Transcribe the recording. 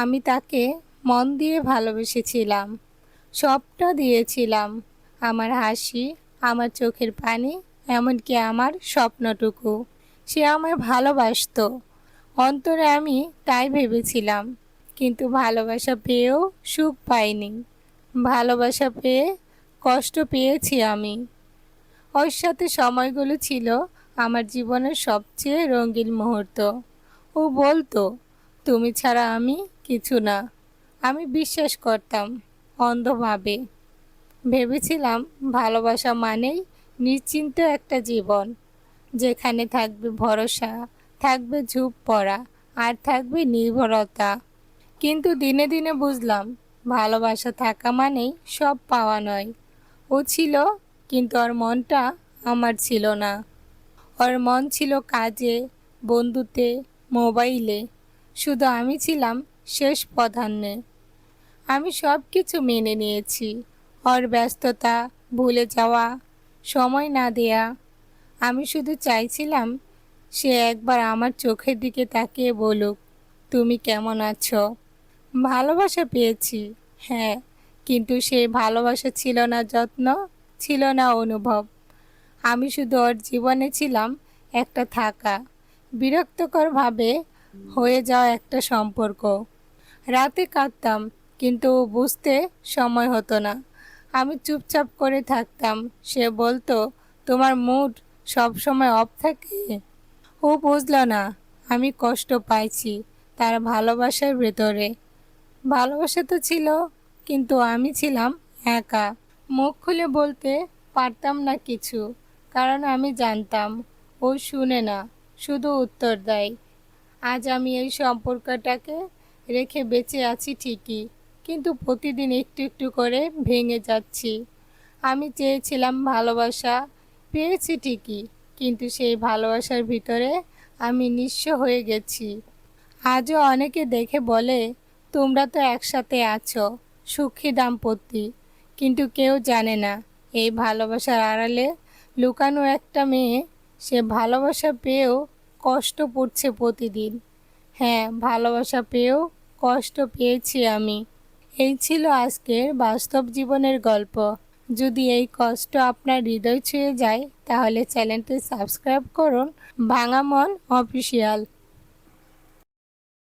আমি তাকে মন দিয়ে ভালোবেসেছিলাম, সবটা দিয়েছিলাম। আমার হাসি, আমার চোখের পানি, এমনকি আমার স্বপ্নটুকু। সে আমায় ভালোবাসতো। অন্তরে আমি তাই ভেবেছিলাম। কিন্তু ভালোবাসা পেয়েও সুখ পাইনি। ভালোবাসা পেয়ে কষ্ট পেয়েছি আমি। ওর সাথে সময়গুলো ছিল আমার জীবনের সবচেয়ে রঙিন মুহূর্ত। ও বলতো, তুমি ছাড়া আমি কিছু না। আমি বিশ্বাস করতাম অন্ধভাবে। ভেবেছিলাম ভালোবাসা মানেই নিশ্চিন্ত একটা জীবন, যেখানে থাকবে ভরসা, থাকবে ঝুপ পড়া, আর থাকবে নির্ভরতা। কিন্তু দিনে দিনে বুঝলাম ভালোবাসা থাকা মানেই সব পাওয়া নয়। ও ছিল, কিন্তু ওর মনটা আমার ছিল না। ওর মন ছিল কাজে, বন্ধুতে, মোবাইলে। শুধু আমি ছিলাম শেষ প্রাধান্যে। আমি সব কিছু মেনে নিয়েছি, ওর ব্যস্ততা, ভুলে যাওয়া, সময় না দেয়া। আমি শুধু চাইছিলাম সে একবার আমার চোখের দিকে তাকিয়ে বলুক, তুমি কেমন আছো। ভালোবাসা পেয়েছি, হ্যাঁ, কিন্তু সেই ভালোবাসা ছিল না যত্ন, ছিল না অনুভব। আমি শুধু ওর জীবনে ছিলাম একটা থাকা, বিরক্তকরভাবে হয়ে যাওয়া একটা সম্পর্ক। রাতে কাঁদতাম, কিন্তু বুঝতে সময় হতো না। আমি চুপচাপ করে থাকতাম। সে বলতো, তোমার মুড সব সময় অফ থাকে। ও বুঝল না আমি কষ্ট পাইছি তার ভালোবাসার ভেতরে। ভালোবাসা তো ছিল, কিন্তু আমি ছিলাম একা। মুখ খুলে বলতে পারতাম না কিছু, কারণ আমি জানতাম ও শুনে না, শুধু উত্তর দেয়। আজ আমি এই সম্পর্কটাকে রেখে বেঁচে আছি ঠিকই, কিন্তু প্রতিদিন একটু একটু করে ভেঙে যাচ্ছি। আমি চেয়েছিলাম ভালোবাসা, পেয়েছি ঠিকই, কিন্তু সেই ভালোবাসার ভিতরে আমি নিঃস্ব হয়ে গেছি। আজও অনেকে দেখে বলে, তোমরা তো একসাথে আছো, সুখী দাম্পত্য। কিন্তু কেউ জানে না এই ভালোবাসার আড়ালে লুকানো একটা মেয়ে। সে ভালোবাসা পেয়েও কষ্ট পড়ছে প্রতিদিন। হ্যাঁ, ভালোবাসা পেয়েও কষ্ট পেয়েছি আমি। এই ছিল আজকের বাস্তব জীবনের গল্প। যদি এই কষ্ট আপনার হৃদয় ছুঁয়ে যায়, তাহলে চ্যানেলটি সাবস্ক্রাইব করুন ভাঙা মন অফিসিয়াল।